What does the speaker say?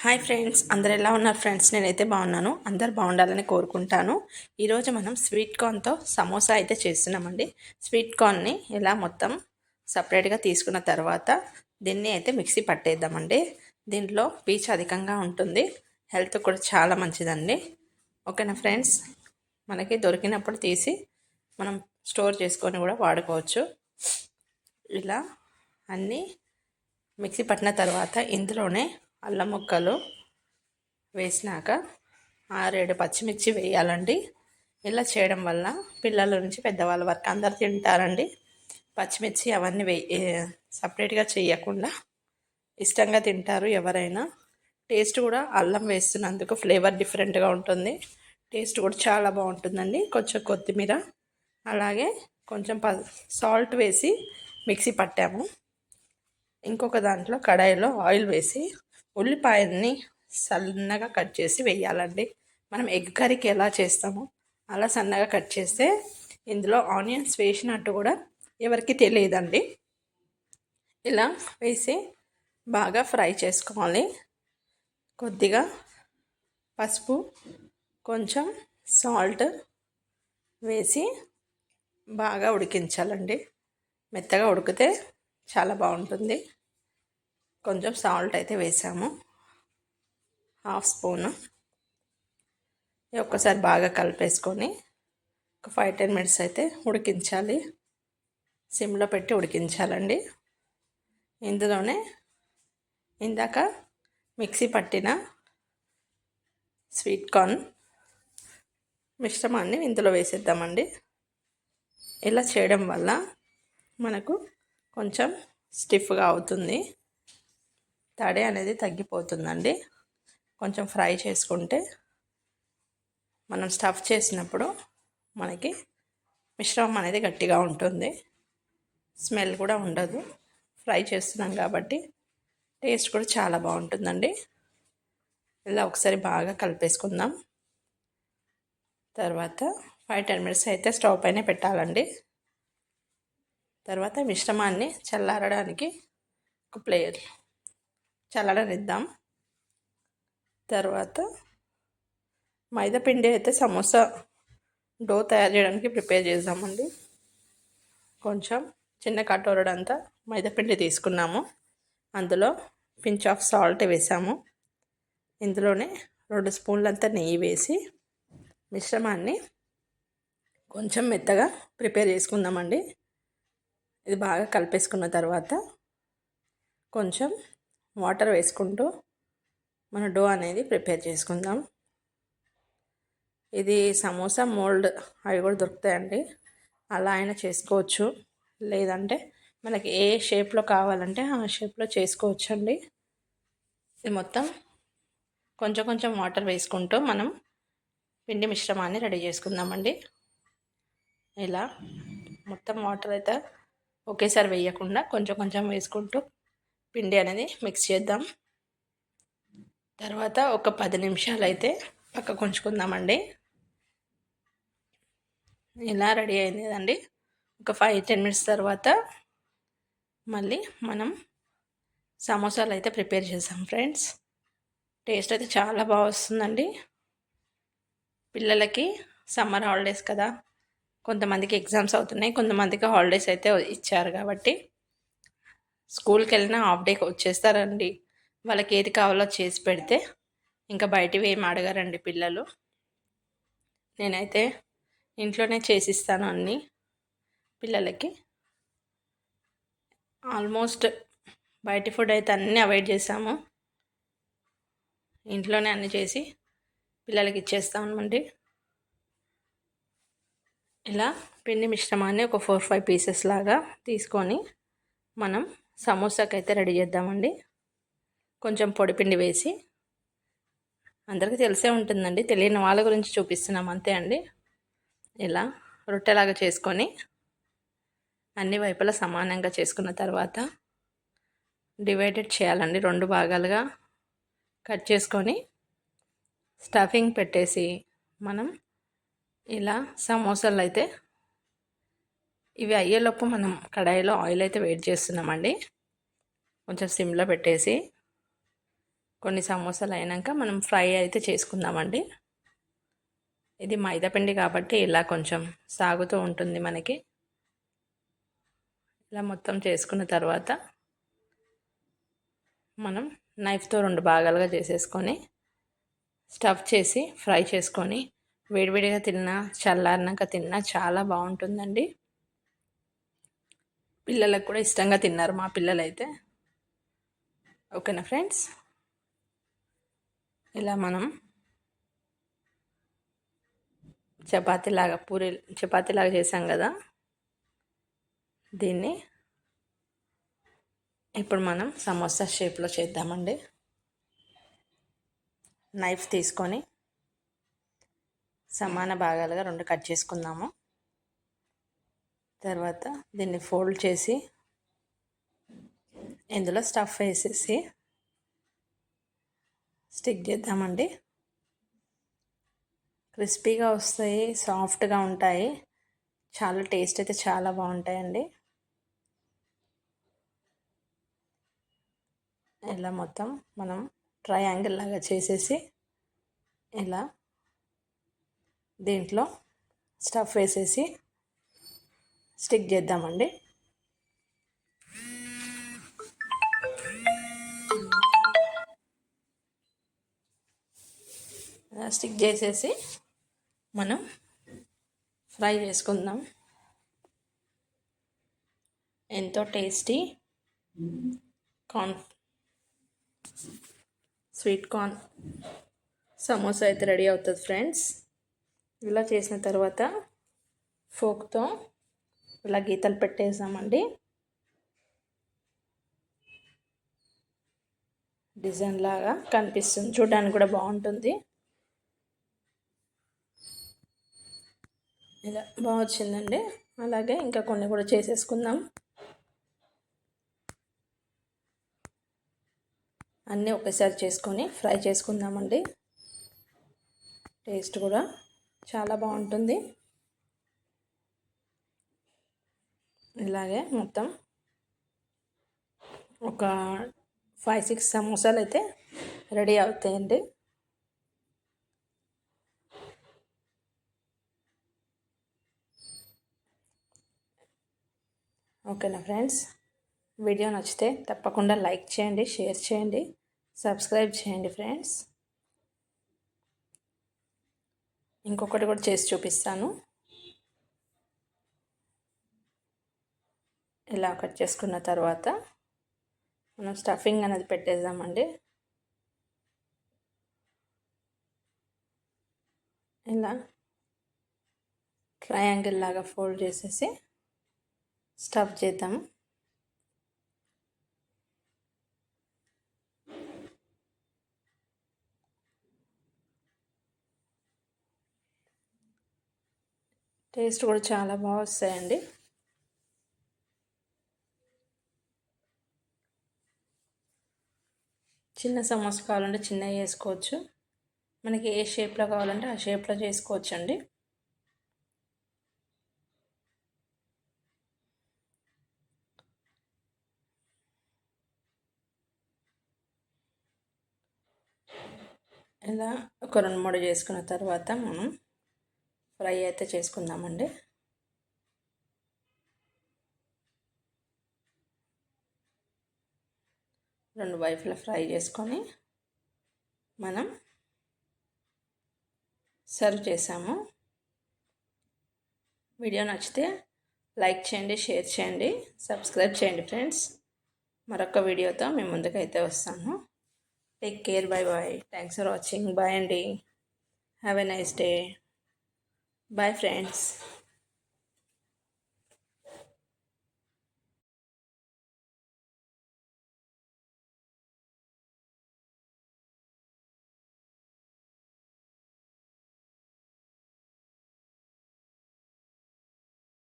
Hi friends, అందరు ఎలా ఉన్నారు ఫ్రెండ్స్? నేనైతే బాగున్నాను. అందరు బాగుండాలని కోరుకుంటాను. ఈరోజు మనం స్వీట్ కార్న్తో సమోసా అయితే చేస్తున్నామండి. స్వీట్ కార్న్ని ఇలా మొత్తం సపరేట్గా తీసుకున్న తర్వాత దీన్ని అయితే మిక్సీ పట్టేద్దామండి. దీంట్లో పీచు అధికంగా ఉంటుంది, హెల్త్ కూడా చాలా మంచిదండి. ఓకేనా ఫ్రెండ్స్? మనకి దొరికినప్పుడు తీసి మనం స్టోర్ చేసుకొని కూడా వాడుకోవచ్చు. ఇలా అన్నీ మిక్సీ పట్టిన తర్వాత ఇందులోనే అల్లం ముక్కలు వేసినాక 6-7 పచ్చిమిర్చి వేయాలండి. ఇలా చేయడం వల్ల పిల్లల నుంచి పెద్దవాళ్ళ వరకు అందరు తింటారండి. పచ్చిమిర్చి అవన్నీ సపరేట్గా చేయకుండా ఇష్టంగా తింటారు ఎవరైనా. టేస్ట్ కూడా అల్లం వేస్తున్నందుకు ఫ్లేవర్ డిఫరెంట్గా ఉంటుంది. టేస్ట్ కూడా చాలా బాగుంటుందండి. కొంచెం కొత్తిమీర అలాగే కొంచెం సాల్ట్ వేసి మిక్సీ పట్టాము. ఇంకొక దాంట్లో కడాయిలో ఆయిల్ వేసి ఉల్లిపాయల్ని సన్నగా కట్ చేసి వేయాలండి. మనం ఎగ్ కర్రీకి ఎలా చేస్తామో అలా సన్నగా కట్ చేస్తే ఇందులో ఆనియన్స్ వేసినట్టు కూడా ఎవరికి తెలియదండి. ఇలా వేసి బాగా ఫ్రై చేసుకోవాలి. కొద్దిగా పసుపు, కొంచెం సాల్ట్ వేసి బాగా ఉడికించాలండి. మెత్తగా ఉడికితే చాలా బాగుంటుంది. కొంచెం సాల్ట్ అయితే వేసాము, 1/2 స్పూను. ఒక్కసారి బాగా కలిపేసుకొని ఒక 5-10 మినిట్స్ అయితే ఉడికించాలి. సిమ్లో పెట్టి ఉడికించాలండి. ఇందులోనే ఇందాక మిక్సీ పట్టిన స్వీట్ కార్న్ మిశ్రమాన్ని ఇందులో వేసేద్దామండి. ఇలా చేయడం వల్ల మనకు కొంచెం స్టిఫ్గా అవుతుంది, తడి అనేది తగ్గిపోతుందండి. కొంచెం ఫ్రై చేసుకుంటే మనం స్టఫ్ చేసినప్పుడు మనకి మిశ్రమం అనేది గట్టిగా ఉంటుంది, స్మెల్ కూడా ఉండదు. ఫ్రై చేస్తున్నాం కాబట్టి టేస్ట్ కూడా చాలా బాగుంటుందండి. ఇలా ఒకసారి బాగా కలిపేసుకుందాం. తర్వాత 5-10 మినిట్స్ అయితే స్టవ్ పైన పెట్టాలండి. తర్వాత మిశ్రమాన్ని చల్లారడానికి ఒక ప్లేట్ చల్లడనిద్దాం. తర్వాత మైదాపిండి అయితే సమోసా డో తయారు చేయడానికి ప్రిపేర్ చేద్దామండి. కొంచెం చిన్న కటోరడంతా మైదాపిండి తీసుకున్నాము. అందులో పించ్ ఆఫ్ సాల్ట్ వేసాము. ఇందులోనే 2 స్పూన్లంతా నెయ్యి వేసి మిశ్రమాన్ని కొంచెం మెత్తగా ప్రిపేర్ చేసుకుందామండి. ఇది బాగా కలిపేసుకున్న తర్వాత కొంచెం వాటర్ వేసుకుంటూ మన డో అనేది ప్రిపేర్ చేసుకుందాం. ఇది సమోసా మోల్డ్ అవి కూడా దొరుకుతాయండి, అలా అయినా చేసుకోవచ్చు. లేదంటే మనకి ఏ షేప్లో కావాలంటే ఆ షేప్లో చేసుకోవచ్చు అండి. ఇది మొత్తం కొంచెం కొంచెం వాటర్ వేసుకుంటూ మనం పిండి మిశ్రమాన్ని రెడీ చేసుకుందామండి. ఇలా మొత్తం వాటర్ అయితే ఒకేసారి వేయకుండా కొంచెం కొంచెం వేసుకుంటూ పిండి అనేది మిక్స్ చేద్దాం. తర్వాత ఒక 10 నిమిషాలు అయితే పక్కకు ఉంచుకుందామండి. ఇలా రెడీ అయింది కదండి. ఒక 5-10 మినిట్స్ తర్వాత మళ్ళీ మనం సమోసాలు అయితే ప్రిపేర్ చేసాం ఫ్రెండ్స్. టేస్ట్ అయితే చాలా బాగా వస్తుందండి. పిల్లలకి సమ్మర్ హాలిడేస్ కదా, కొంతమందికి ఎగ్జామ్స్ అవుతున్నాయి, కొంతమందికి హాలిడేస్ అయితే ఇచ్చారు కాబట్టి స్కూల్కి వెళ్ళినా హాఫ్ డేకి వచ్చేస్తారండి. వాళ్ళకి ఏది కావాలో చేసి పెడితే ఇంకా బయటివి ఏమి అడగరండి పిల్లలు. నేనైతే ఇంట్లోనే చేసిస్తాను అన్నీ పిల్లలకి. ఆల్మోస్ట్ బయటి ఫుడ్ అయితే అన్నీ అవాయిడ్ చేసాము. ఇంట్లోనే అన్నీ చేసి పిల్లలకి ఇచ్చేస్తామండి. ఇలా పిండి మిశ్రమాన్ని ఒక 4-5 పీసెస్ లాగా తీసుకొని మనం సమోసాకి అయితే రెడీ చేద్దామండి. కొంచెం పొడిపిండి వేసి, అందరికీ తెలిసే ఉంటుందండి, తెలియని వాళ్ళ గురించి చూపిస్తున్నాం అంతే అండి. ఇలా రొట్టెలాగా చేసుకొని అన్ని వైపులా సమానంగా చేసుకున్న తర్వాత డివైడెడ్ చేయాలండి. 2 భాగాలుగా కట్ చేసుకొని స్టఫింగ్ పెట్టేసి మనం ఇలా సమోసాలు అయితే ఇవి అయ్యేలోపు మనం కడాయిలో ఆయిల్ అయితే వేడి చేస్తున్నామండి. కొంచెం సిమ్లో పెట్టేసి కొన్ని సమోసాలు అయినాక మనం ఫ్రై అయితే చేసుకుందామండి. ఇది మైదాపిండి కాబట్టి ఇలా కొంచెం సాగుతూ ఉంటుంది మనకి. ఇలా మొత్తం చేసుకున్న తర్వాత మనం నైఫ్తో 2 భాగాలుగా చేసేసుకొని స్టఫ్ చేసి ఫ్రై చేసుకొని వేడివేడిగా తిన్నా చల్లారినాక తిన్నా చాలా బాగుంటుందండి. పిల్లలకు కూడా ఇష్టంగా తిన్నారు మా పిల్లలైతే. ఓకేనా ఫ్రెండ్స్, ఇలా మనం చపాతీలాగా చేసాం కదా, దీన్ని ఇప్పుడు మనం సమోసా షేప్లో చేద్దామండి. నైఫ్ తీసుకొని సమాన భాగాలుగా 2 కట్ చేసుకుందాము. తర్వాత దీన్ని ఫోల్డ్ చేసి ఇందులో స్టఫ్ వేసేసి స్టిక్ చేద్దామండి. క్రిస్పీగా వస్తాయి, సాఫ్ట్గా ఉంటాయి, చాలా టేస్ట్ అయితే చాలా బాగుంటాయండి. ఇలా మొత్తం మనం ట్రయాంగిల్ లాగా చేసేసి ఇలా దీంట్లో స్టఫ్ వేసేసి స్టిక్ చేద్దామండి. స్టిక్ చేసేసి మనం ఫ్రై చేసుకుందాం. ఎంతో టేస్టీ స్వీట్ కార్న్ సమోసా అయితే రెడీ అవుతుంది ఫ్రెండ్స్. ఇలా చేసిన తర్వాత ఫోక్తో ఇలా గీతలు పెట్టేసామండి. డిజైన్ లాగా కనిపిస్తుంది, చూడడానికి కూడా బాగుంటుంది. ఇలా బాగా వచ్చిందండి. అలాగే ఇంకా కొన్ని కూడా చేసేసుకుందాం. అన్నీ ఒకేసారి చేసుకొని ఫ్రై చేసుకుందామండి. టేస్ట్ కూడా చాలా బాగుంటుంది. ఇలాగే మొత్తం ఒక 5-6 సమోసాలు అయితే రెడీ అవుతాయండి. ఓకేనా ఫ్రెండ్స్, వీడియో నచ్చితే తప్పకుండా లైక్ చేయండి, షేర్ చేయండి, సబ్స్క్రైబ్ చేయండి ఫ్రెండ్స్. ఇంకొకటి కూడా చేసి చూపిస్తాను. ఇలా కట్ చేసుకున్న తర్వాత మనం స్టఫింగ్ అనేది పెట్టేద్దామండి. ఇలా ట్రయాంగిల్ లాగా ఫోల్డ్ చేసేసి స్టఫ్ చేద్దాము. టేస్ట్ కూడా చాలా బాగా వస్తాయండి. చిన్న సమోసా కావాలంటే చిన్నవి వేసుకోవచ్చు, మనకి ఏ షేప్లో కావాలంటే ఆ షేప్లో చేసుకోవచ్చు అండి. ఇలా ఒక 2-3 చేసుకున్న తర్వాత మనం ఫ్రై అయితే చేసుకుందామండి. రెండు వైపులా ఫ్రై చేసుకొని మనం సర్వ్ చేసాము. వీడియో నచ్చితే లైక్ చేయండి, షేర్ చేయండి, సబ్స్క్రైబ్ చేయండి ఫ్రెండ్స్. మరొక వీడియోతో మేము ముందుకైతే వస్తాము. Take care, bye bye, thanks for watching, bye అండి, have a nice day, bye friends.